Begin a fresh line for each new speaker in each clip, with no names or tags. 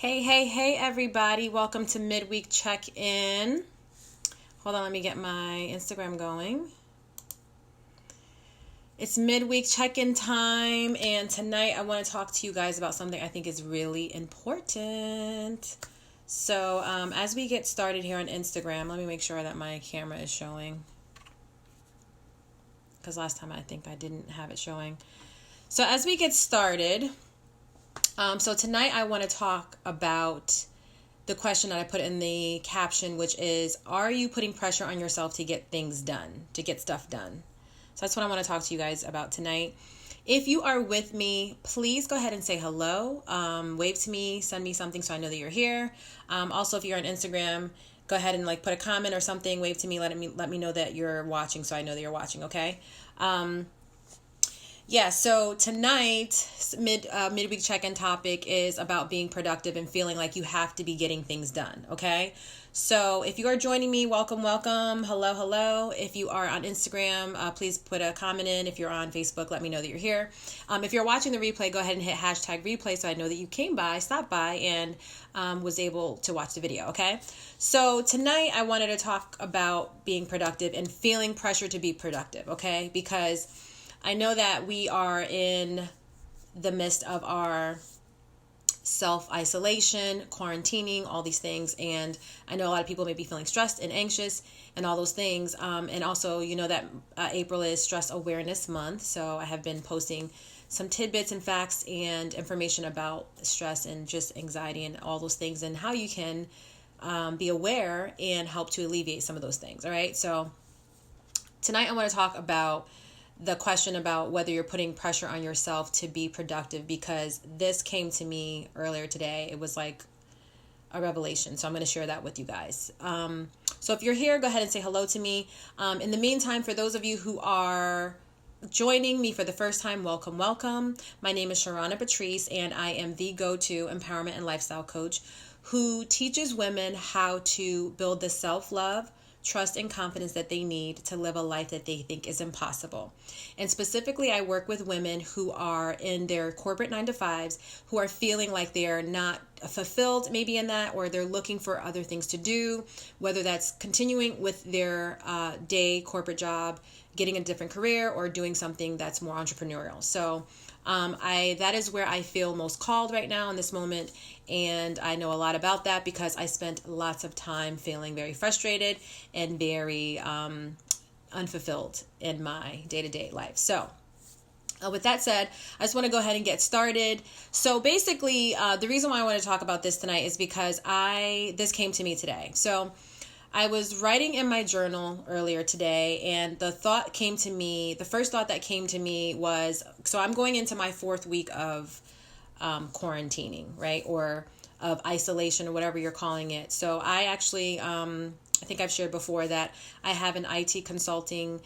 Hey, everybody. Welcome to Midweek Check-In. Hold on, let me get my Instagram going. It's midweek check-in time, and tonight I want to talk to you guys about something I think is really important. So, as we get started here on Instagram, let me make sure that my camera is showing. Because last time I think I didn't have it showing. So, as we get started... So tonight I want to talk about the question that I put in the caption, which is, are you putting pressure on yourself to get things done, to get stuff done? So that's what I want to talk to you guys about tonight. If you are with me, please go ahead and say hello. Wave to me, send me something so I know that you're here. Also, if you're on Instagram, go ahead and put a comment or something, wave to me, let me know that you're watching so I know that you're watching, okay? So tonight, midweek check-in topic is about being productive and feeling like you have to be getting things done, okay? So if you are joining me, welcome. Hello. If you are on Instagram, please put a comment in. If you're on Facebook, let me know that you're here. If you're watching the replay, go ahead and hit hashtag replay so I know that you stopped by, and was able to watch the video, okay? So tonight, I wanted to talk about being productive and feeling pressure to be productive, okay? Because I know that we are in the midst of our self-isolation, quarantining, all these things. And I know a lot of people may be feeling stressed and anxious and all those things. And also, you know that April is Stress Awareness Month. So I have been posting some tidbits and facts and information about stress and just anxiety and all those things and how you can be aware and help to alleviate some of those things. All right. So tonight I want to talk about the question about whether you're putting pressure on yourself to be productive, because this came to me earlier today. It was like a revelation. So I'm going to share that with you guys. So if you're here, go ahead and say hello to me. In the meantime, for those of you who are joining me for the first time, welcome. My name is Sharonapatrice, and I am the go-to empowerment and lifestyle coach who teaches women how to build the self-love, trust, and confidence that they need to live a life that they think is impossible. And specifically, I work with women who are in their corporate 9-to-5s, who are feeling like they're not fulfilled maybe in that, or they're looking for other things to do, whether that's continuing with their day corporate job, getting a different career, or doing something that's more entrepreneurial. So that is where I feel most called right now in this moment. And I know a lot about that because I spent lots of time feeling very frustrated and very unfulfilled in my day-to-day life. So with that said, I just want to go ahead and get started. So basically, the reason why I want to talk about this tonight is because this came to me today. So I was writing in my journal earlier today, and the first thought that came to me was, so I'm going into my 4th week of quarantining, right? Or of isolation, or whatever you're calling it. So I actually, I think I've shared before that I have an IT consulting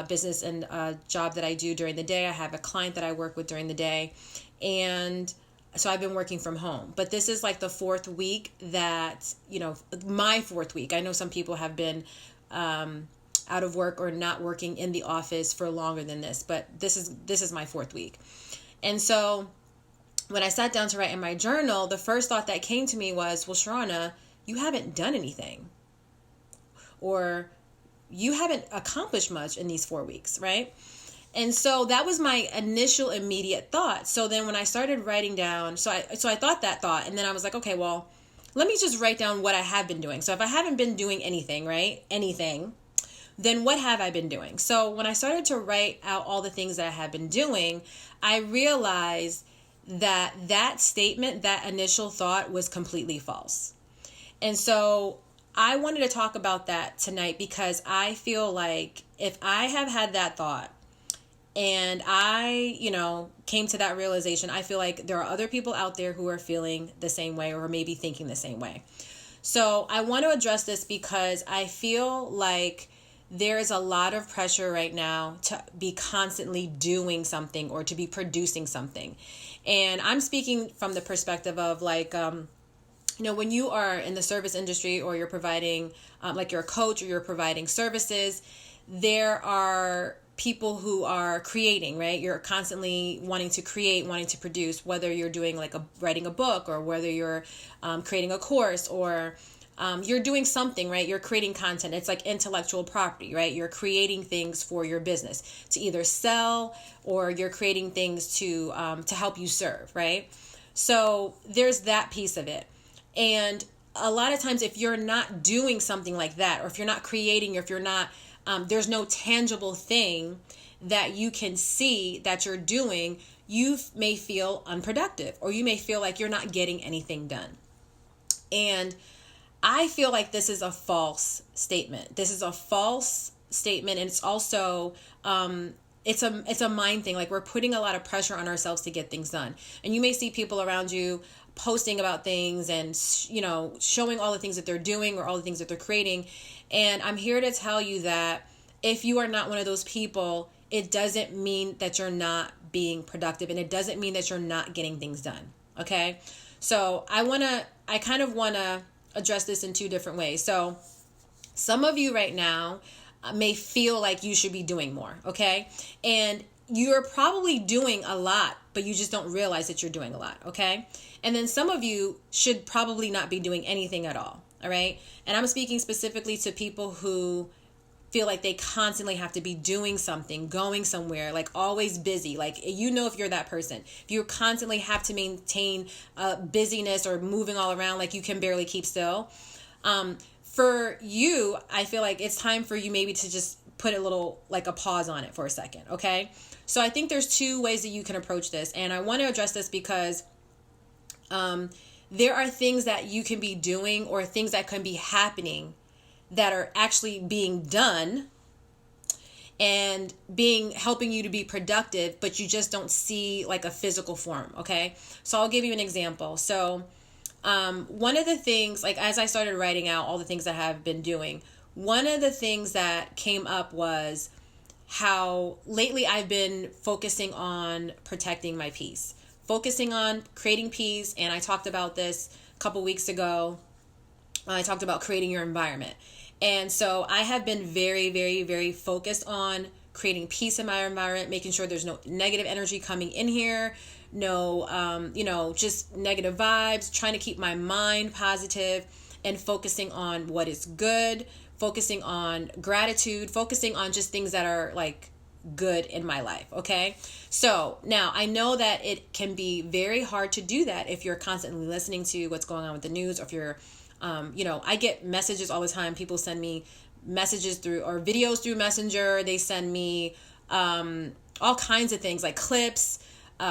business and job that I do during the day. I have a client that I work with during the day. And so I've been working from home, but this is like the 4th week that, my 4th week. I know some people have been out of work or not working in the office for longer than this, but this is my 4th week. And so when I sat down to write in my journal, the first thought that came to me was, well, Sharona, you haven't done anything, or you haven't accomplished much in these 4 weeks, right? And so that was my initial immediate thought. So then when I started writing down, so I thought that thought, and then I was like, okay, well, let me just write down what I have been doing. So if I haven't been doing anything, right, then what have I been doing? So when I started to write out all the things that I have been doing, I realized that statement, that initial thought, was completely false. And so I wanted to talk about that tonight because I feel like if I have had that thought, and I, came to that realization, I feel like there are other people out there who are feeling the same way, or maybe thinking the same way. So I want to address this because I feel like there is a lot of pressure right now to be constantly doing something or to be producing something. And I'm speaking from the perspective of when you are in the service industry, or you're providing, you're a coach, or you're providing services, there are people who are creating, right? You're constantly wanting to create, wanting to produce, whether you're doing like writing a book, or whether you're creating a course, or you're doing something, right? You're creating content. It's like intellectual property, right? You're creating things for your business to either sell, or you're creating things to help you serve, right? So there's that piece of it. And a lot of times, if you're not doing something like that, or if you're not creating, or if you're not, there's no tangible thing that you can see that you're doing, you may feel unproductive, or you may feel like you're not getting anything done. And I feel like this is a false statement. This is a false statement. And it's also, it's a mind thing. Like, we're putting a lot of pressure on ourselves to get things done. And you may see people around you posting about things and, showing all the things that they're doing, or all the things that they're creating. And I'm here to tell you that if you are not one of those people, it doesn't mean that you're not being productive, and it doesn't mean that you're not getting things done. Okay. So I kind of want to address this in two different ways. So some of you right now may feel like you should be doing more. Okay. And you're probably doing a lot, but you just don't realize that you're doing a lot. Okay. And then some of you should probably not be doing anything at all. All right. And I'm speaking specifically to people who feel like they constantly have to be doing something, going somewhere, like always busy. Like, if you're that person, if you constantly have to maintain busyness or moving all around, like you can barely keep still. For you, I feel like it's time for you maybe to just put a little, like a pause on it for a second. Okay. So I think there's two ways that you can approach this. And I want to address this because, there are things that you can be doing, or things that can be happening that are actually being done and helping you to be productive, but you just don't see like a physical form. Okay. So I'll give you an example. So, one of the things, like as I started writing out all the things I have been doing, one of the things that came up was how lately I've been focusing on protecting my peace, focusing on creating peace. And I talked about this a couple weeks ago. I talked about creating your environment. And so I have been very, very, very focused on creating peace in my environment, making sure there's no negative energy coming in here, no, just negative vibes, trying to keep my mind positive, and focusing on what is good, focusing on gratitude, focusing on just things that are like good in my life. Okay. So now I know that it can be very hard to do that if you're constantly listening to what's going on with the news, or if you're, I get messages all the time. People send me messages through, or videos through Messenger. They send me, all kinds of things, like clips,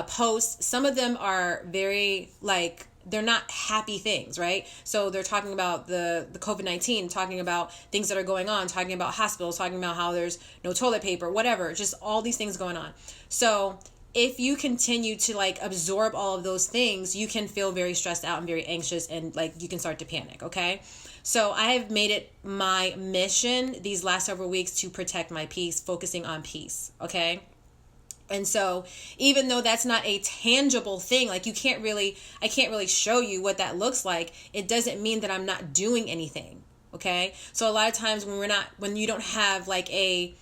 posts. Some of them are very like, they're not happy things, right? So they're talking about the COVID-19, talking about things that are going on, talking about hospitals, talking about how there's no toilet paper, whatever, just all these things going on. So if you continue to like absorb all of those things, you can feel very stressed out and very anxious, and like you can start to panic. Okay. So I have made it my mission these last several weeks to protect my peace, focusing on peace. Okay. And so even though that's not a tangible thing, like I can't really show you what that looks like, it doesn't mean that I'm not doing anything. Okay. So a lot of times when you don't have like a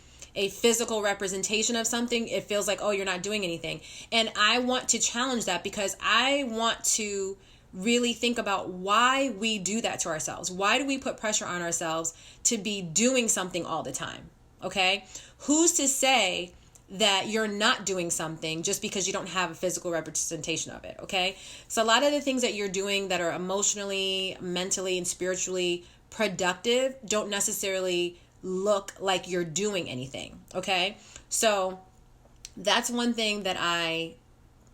physical representation of something, it feels like, oh, you're not doing anything. And I want to challenge that, because I want to really think about why we do that to ourselves. Why do we put pressure on ourselves to be doing something all the time? Okay. Who's to say that you're not doing something just because you don't have a physical representation of it? Okay. So a lot of the things that you're doing that are emotionally, mentally, and spiritually productive don't necessarily look like you're doing anything. Okay. So that's one thing that I,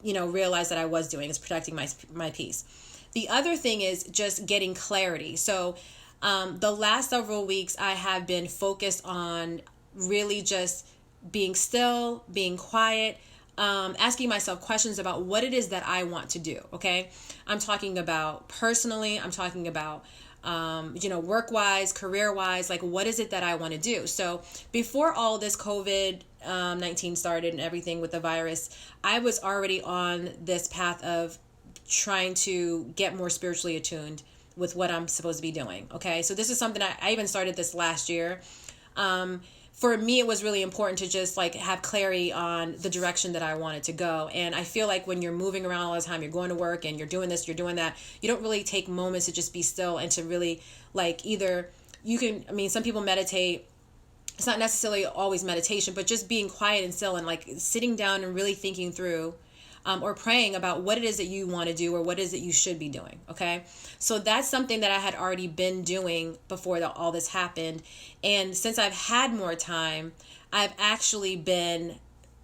realized that I was doing, is protecting my peace. The other thing is just getting clarity. So, the last several weeks I have been focused on really just being still, being quiet, asking myself questions about what it is that I want to do. Okay. I'm talking about personally, I'm talking about, work-wise, career-wise, like what is it that I want to do? So before all this COVID-19 started and everything with the virus, I was already on this path of trying to get more spiritually attuned with what I'm supposed to be doing. Okay. So this is something I even started this last year. for me, it was really important to just like have clarity on the direction that I wanted to go. And I feel like when you're moving around all the time, you're going to work and you're doing this, you're doing that, you don't really take moments to just be still and to really like either you can, I mean, some people meditate. It's not necessarily always meditation, but just being quiet and still and like sitting down and really thinking through or praying about what it is that you want to do or what it is that you should be doing. Okay. So that's something that I had already been doing before all this happened. And since I've had more time, I've actually been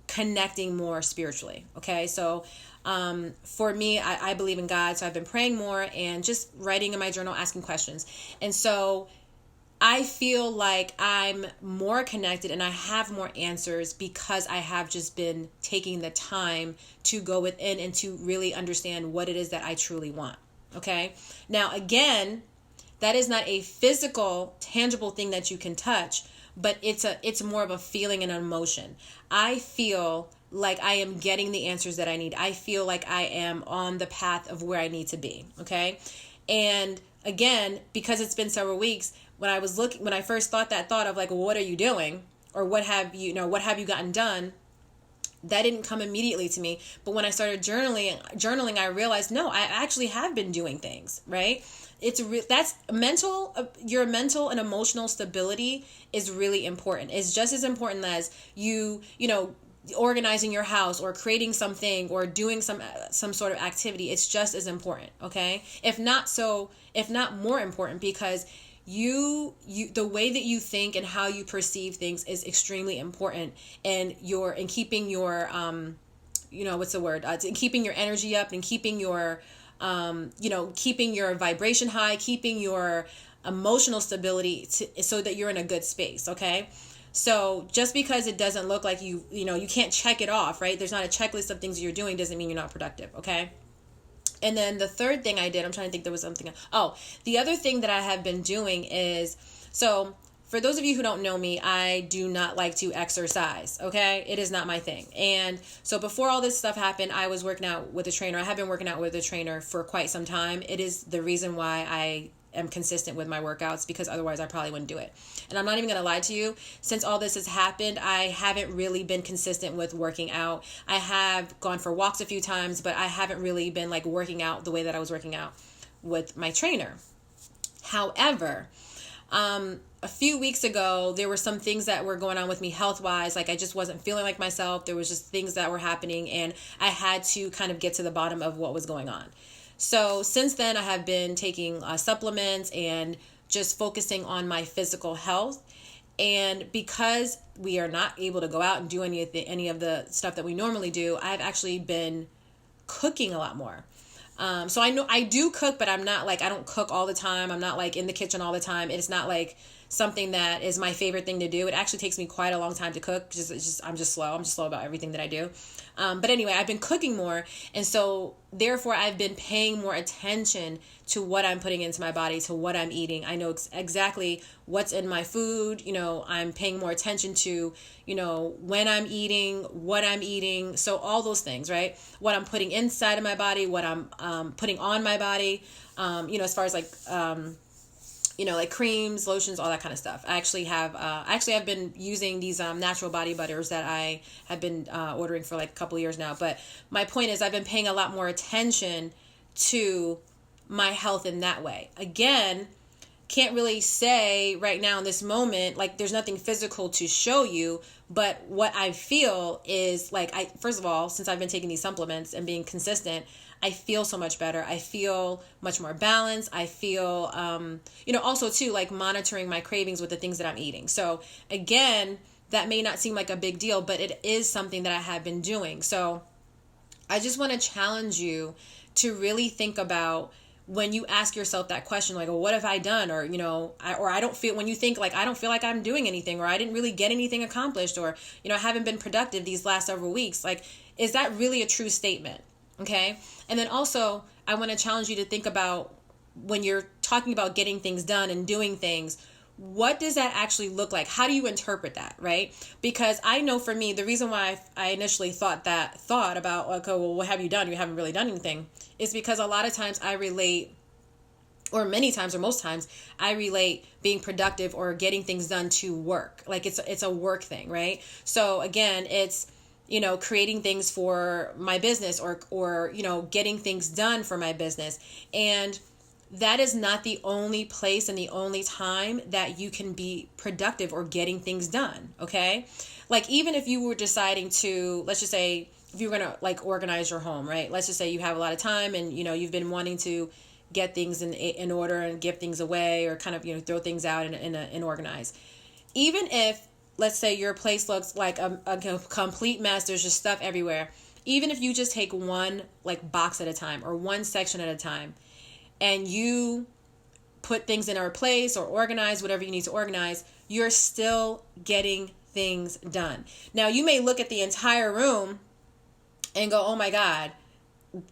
connecting more spiritually. Okay. So for me, I believe in God. So I've been praying more and just writing in my journal, asking questions. And so I feel like I'm more connected and I have more answers because I have just been taking the time to go within and to really understand what it is that I truly want. Okay. Now, again, that is not a physical, tangible thing that you can touch, but it's more of a feeling and an emotion. I feel like I am getting the answers that I need. I feel like I am on the path of where I need to be. Okay. And again, because it's been several weeks, when I first thought that thought of like, well, what are you doing? Or what have you gotten done? That didn't come immediately to me. But when I started journaling, I realized, no, I actually have been doing things, right? That's your mental and emotional stability is really important. It's just as important as you organizing your house or creating something or doing some sort of activity. It's just as important. Okay. If not more important, because the way that you think and how you perceive things is extremely important, and keeping your keeping your energy up and keeping your keeping your vibration high, keeping your emotional stability so that you're in a good space. Okay. So just because it doesn't look like you can't check it off, right? There's not a checklist of things you're doing doesn't mean you're not productive. Okay. And then the third thing I did, I'm trying to think, there was something. The other thing that I have been doing is, so for those of you who don't know me, I do not like to exercise. Okay. It is not my thing. And so before all this stuff happened, I was working out with a trainer. I have been working out with a trainer for quite some time. It is the reason why I am consistent with my workouts, because otherwise I probably wouldn't do it. And I'm not even going to lie to you. Since all this has happened, I haven't really been consistent with working out. I have gone for walks a few times, but I haven't really been like working out the way that I was working out with my trainer. However, a few weeks ago, there were some things that were going on with me health-wise. Like I just wasn't feeling like myself. There was just things that were happening, and I had to kind of get to the bottom of what was going on. So since then, I have been taking supplements and just focusing on my physical health. And because we are not able to go out and do any of the stuff that we normally do, I've actually been cooking a lot more. So I know I do cook, but I'm not like, I don't cook all the time. I'm not like in the kitchen all the time. It's not like something that is my favorite thing to do. It actually takes me quite a long time to cook. I'm just slow. I'm just slow about everything that I do. But anyway, I've been cooking more. And so therefore I've been paying more attention to what I'm putting into my body, to what I'm eating. I know exactly what's in my food. I'm paying more attention to, when I'm eating, what I'm eating. So all those things, right? What I'm putting inside of my body, what I'm putting on my body, as far as like, like creams, lotions, all that kind of stuff. I've been using these natural body butters that I have been ordering for like a couple of years now. But my point is, I've been paying a lot more attention to my health in that way. Again, can't really say right now in this moment, like there's nothing physical to show you, but what I feel is like, first of all, since I've been taking these supplements and being consistent, I feel so much better. I feel much more balanced. I feel, also too, like monitoring my cravings with the things that I'm eating. So again, that may not seem like a big deal, but it is something that I have been doing. So I just want to challenge you to really think about, when you ask yourself that question, like, well, what have I done? Or, when you think like, I don't feel like I'm doing anything, or I didn't really get anything accomplished, or, I haven't been productive these last several weeks. Like, is that really a true statement? Okay. And then also I want to challenge you to think about, when you're talking about getting things done and doing things, what does that actually look like? How do you interpret that? Right? Because I know for me, the reason why I initially thought about, okay, well, what have you done? You haven't really done anything, is because a lot of times I relate or many times or most times, I relate being productive or getting things done to work. Like it's a work thing, right? So again, it's, creating things for my business or getting things done for my business. And that is not the only place and the only time that you can be productive or getting things done. Okay. Like even if you were deciding to, let's just say, if you're going to like organize your home, right? Let's just say you have a lot of time and, you've been wanting to get things in order and give things away or kind of, throw things out and organize. Even if, let's say your place looks like a complete mess, there's just stuff everywhere. Even if you just take one like box at a time or one section at a time and you put things in our place or organize whatever you need to organize, you're still getting things done. Now you may look at the entire room and go, oh my God,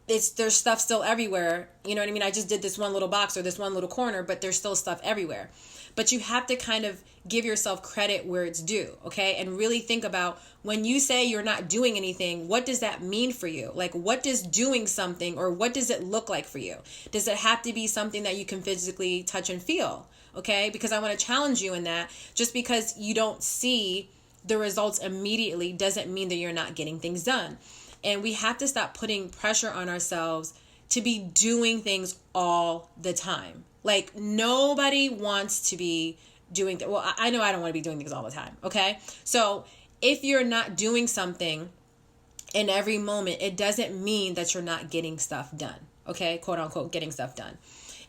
there's stuff still everywhere. You know what I mean? I just did this one little box or this one little corner, but there's still stuff everywhere. But you have to kind of give yourself credit where it's due, okay? And really think about when you say you're not doing anything, what does that mean for you? Like, what does doing something or what does it look like for you? Does it have to be something that you can physically touch and feel, okay? Because I want to challenge you in that. Just because you don't see the results immediately doesn't mean that you're not getting things done. And we have to stop putting pressure on ourselves to be doing things all the time. Like nobody wants to be doing well, I know I don't want to be doing things all the time. Okay. So if you're not doing something in every moment, it doesn't mean that you're not getting stuff done. Okay. Quote unquote, getting stuff done.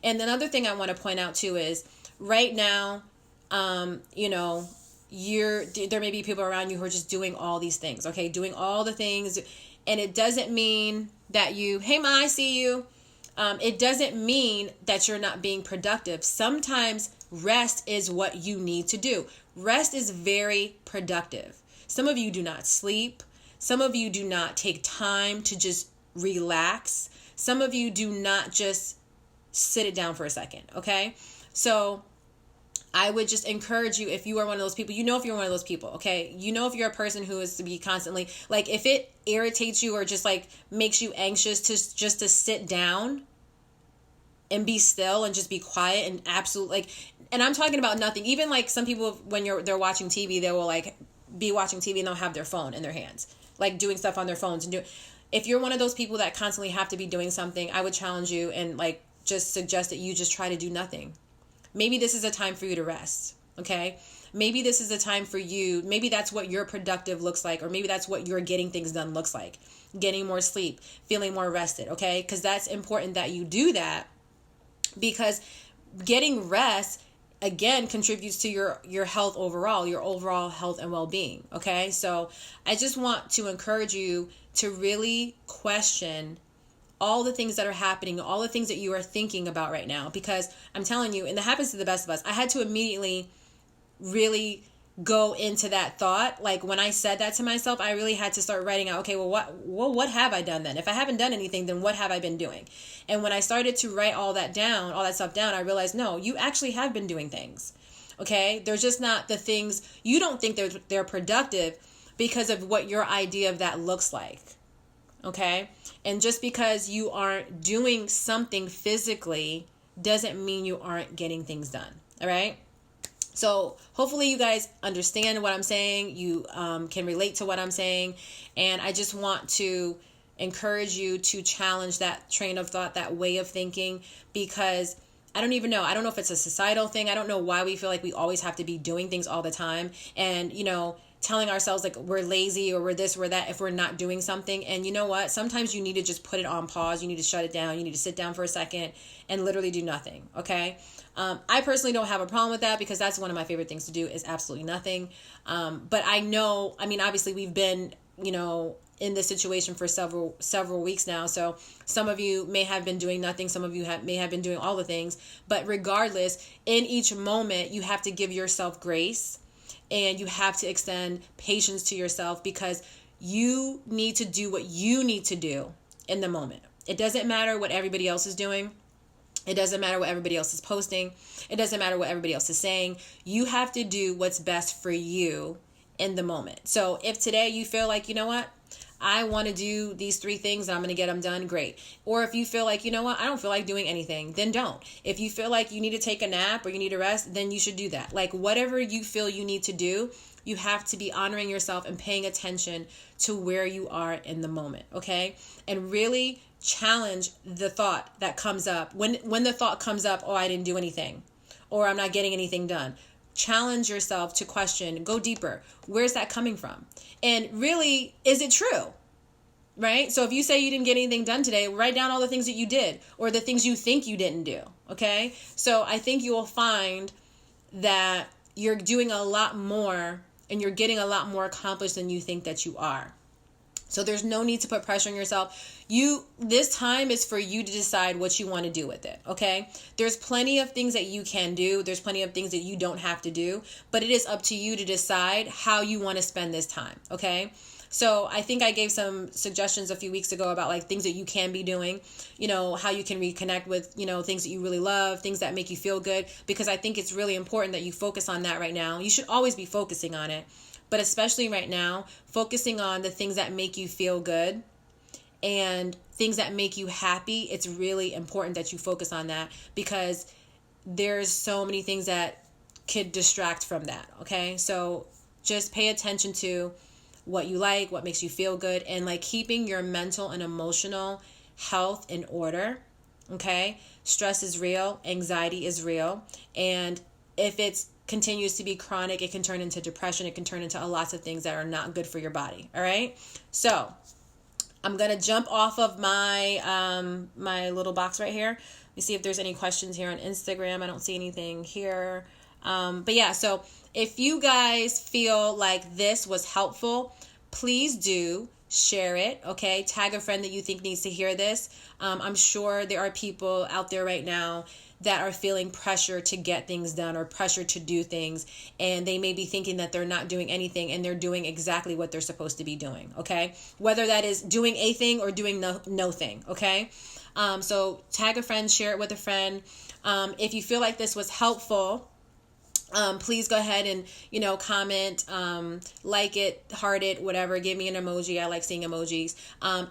And another thing I want to point out too is right now, there may be people around you who are just doing all these things. Okay. Doing all the things. And it doesn't mean that hey, Ma, I see you. It doesn't mean that you're not being productive. Sometimes rest is what you need to do. Rest is very productive. Some of you do not sleep. Some of you do not take time to just relax. Some of you do not just sit it down for a second. Okay. So I would just encourage you, if you are one of those people, if you're one of those people, okay? If you're a person who is to be constantly, like if it irritates you or just like makes you anxious to sit down and be still and just be quiet and and I'm talking about nothing. Even like some people, when they're watching TV, they will like be watching TV and they'll have their phone in their hands, like doing stuff on their phones if you're one of those people that constantly have to be doing something, I would challenge you and like just suggest that you just try to do nothing. Maybe this is a time for you to rest, okay? Maybe this is a time for you. Maybe that's what your productive looks like, or maybe that's what your getting things done looks like. Getting more sleep, feeling more rested, okay? Because that's important that you do that, because getting rest, again, contributes to your health overall, your overall health and well-being, okay? So I just want to encourage you to really question all the things that are happening, all the things that you are thinking about right now, because I'm telling you, and that happens to the best of us, I had to immediately really go into that thought. Like when I said that to myself, I really had to start writing out, okay, well, what have I done then? If I haven't done anything, then what have I been doing? And when I started to write all that stuff down, I realized, no, you actually have been doing things. Okay. They're just not the things you don't think they're productive because of what your idea of that looks like. Okay. And just because you aren't doing something physically doesn't mean you aren't getting things done. All right. So hopefully you guys understand what I'm saying. You can relate to what I'm saying. And I just want to encourage you to challenge that train of thought, that way of thinking, because I don't even know. I don't know if it's a societal thing. I don't know why we feel like we always have to be doing things all the time. And, telling ourselves like we're lazy or we're this, we're that if we're not doing something. And you know what? Sometimes you need to just put it on pause. You need to shut it down. You need to sit down for a second and literally do nothing. Okay. I personally don't have a problem with that because that's one of my favorite things to do is absolutely nothing. But obviously we've been, in this situation for several weeks now. So some of you may have been doing nothing. Some of you may have been doing all the things, but regardless, in each moment, you have to give yourself grace. And you have to extend patience to yourself because you need to do what you need to do in the moment. It doesn't matter what everybody else is doing. It doesn't matter what everybody else is posting. It doesn't matter what everybody else is saying. You have to do what's best for you in the moment. So if today you feel like, you know what, I want to do these 3 things and I'm going to get them done, great. Or if you feel like, you know what, I don't feel like doing anything, then don't. If you feel like you need to take a nap or you need to rest, then you should do that. Like whatever you feel you need to do, you have to be honoring yourself and paying attention to where you are in the moment, okay? And really challenge the thought that comes up. When the thought comes up, oh, I didn't do anything, or I'm not getting anything done. Challenge yourself to question, go deeper. Where's that coming from? And really, is it true? Right? So if you say you didn't get anything done today, write down all the things that you did or the things you think you didn't do. Okay? So I think you will find that you're doing a lot more and you're getting a lot more accomplished than you think that you are. So there's no need to put pressure on yourself. This time is for you to decide what you want to do with it, okay? There's plenty of things that you can do. There's plenty of things that you don't have to do, but it is up to you to decide how you want to spend this time, okay? So I think I gave some suggestions a few weeks ago about like things that you can be doing, you know, how you can reconnect with, you know, things that you really love, things that make you feel good, because I think it's really important that you focus on that right now. You should always be focusing on it. But especially right now, focusing on the things that make you feel good and things that make you happy, it's really important that you focus on that because there's so many things that could distract from that, okay? So just pay attention to what you like, what makes you feel good, and like keeping your mental and emotional health in order, okay? Stress is real, anxiety is real, and if it's continues to be chronic, it can turn into depression. It can turn into lots of things that are not good for your body. All right. So I'm going to jump off of my, my little box right here. Let me see if there's any questions here on Instagram. I don't see anything here. But yeah, so if you guys feel like this was helpful, please do share it. Okay. Tag a friend that you think needs to hear this. I'm sure there are people out there right now that are feeling pressure to get things done or pressure to do things. And they may be thinking that they're not doing anything and they're doing exactly what they're supposed to be doing. Okay. Whether that is doing a thing or doing no thing. Okay. So tag a friend, share it with a friend. If you feel like this was helpful, please go ahead and, you know, comment, like it, heart it, whatever, give me an emoji. I like seeing emojis.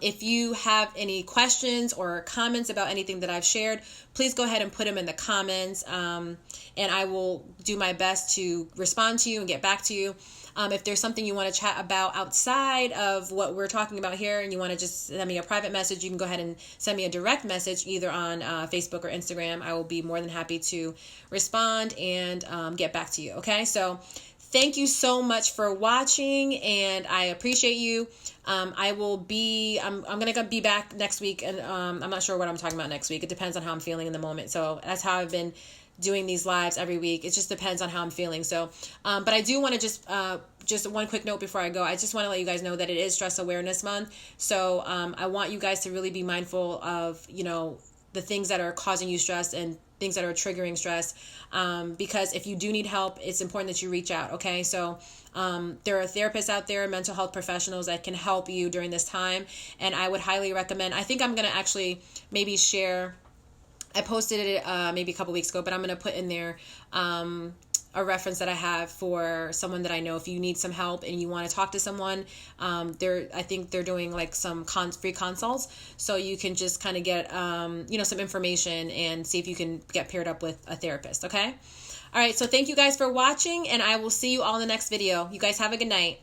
If you have any questions or comments about anything that I've shared, please go ahead and put them in the comments. And I will do my best to respond to you and get back to you. If there's something you want to chat about outside of what we're talking about here and you want to just send me a private message, you can go ahead and send me a direct message either on Facebook or Instagram. I will be more than happy to respond and get back to you. Okay, so thank you so much for watching and I appreciate you. I'm going to be back next week and I'm not sure what I'm talking about next week. It depends on how I'm feeling in the moment. So that's how I've been doing these lives every week. It just depends on how I'm feeling. So, but I do want to just one quick note before I go. I just want to let you guys know that it is Stress Awareness Month. So, I want you guys to really be mindful of, you know, the things that are causing you stress and things that are triggering stress. Because if you do need help, it's important that you reach out. Okay. So, there are therapists out there, mental health professionals that can help you during this time. And I would highly recommend, I think I'm going to actually maybe share, I posted it maybe a couple weeks ago, but I'm going to put in there a reference that I have for someone that I know. If you need some help and you want to talk to someone, I think they're doing like some free consults, so you can just kind of get you know, some information and see if you can get paired up with a therapist. Okay. All right. So thank you guys for watching, and I will see you all in the next video. You guys have a good night.